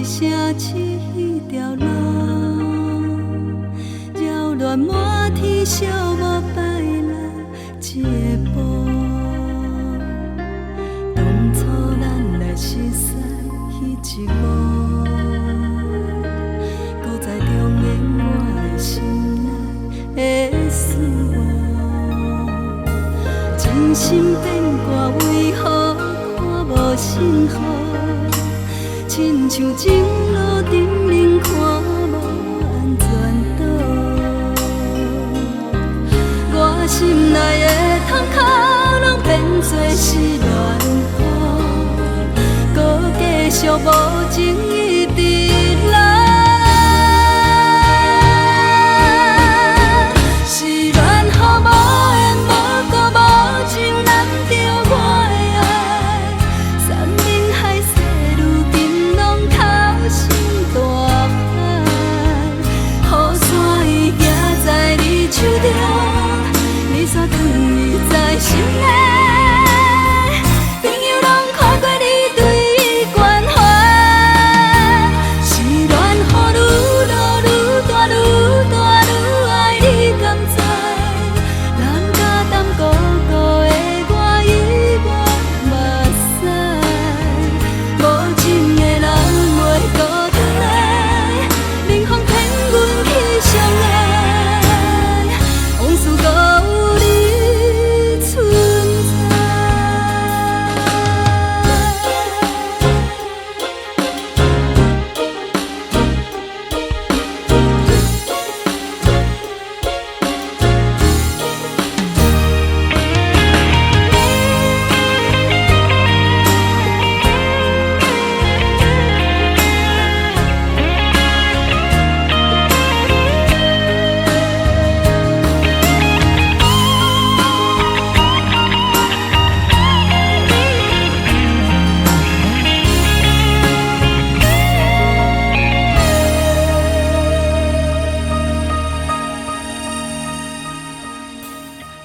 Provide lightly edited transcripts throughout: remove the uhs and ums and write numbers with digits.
城市迄条路，扰乱满天，寂寞摆来一个步。当初咱来熟悉迄一幕，搁再重演我的心内的思慕。真心变卦，为何看无信号？亲像情路沉沦，看无安全岛。我心内的窗口，拢变作是乱雨，搁继续无情伊伫来。是乱雨无缘无故，无情难着我的爱。山盟海誓，如今拢透心大海。雨伞已行在你手中，你却转移在心内。朋友拢看过你对伊关怀，是乱雨愈落愈大愈大愈爱你甘知？人甲淡孤孤的我已无目屎，无情的人袂孤单的，冷风骗阮去相爱，往事搁有你存在。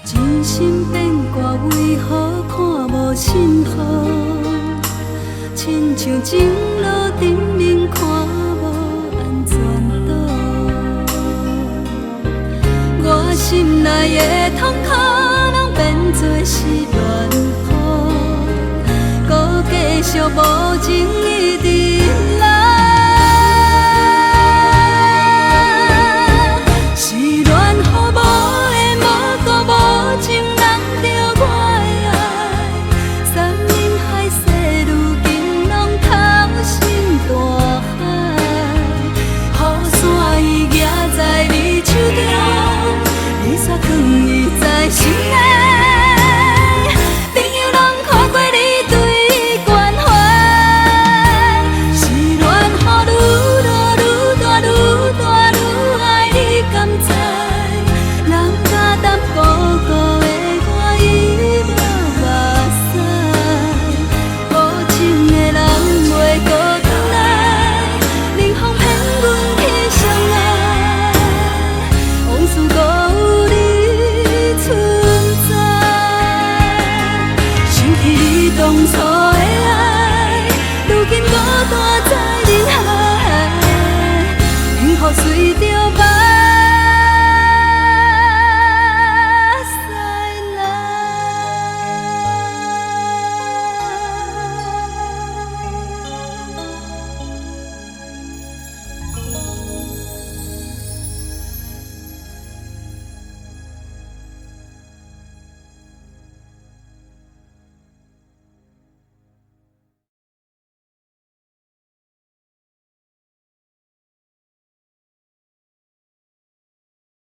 真心变卦，为何看无信号？亲像情路沉沦，看无安全岛。我心内的窗口，拢变作是乱雨，搁继续无情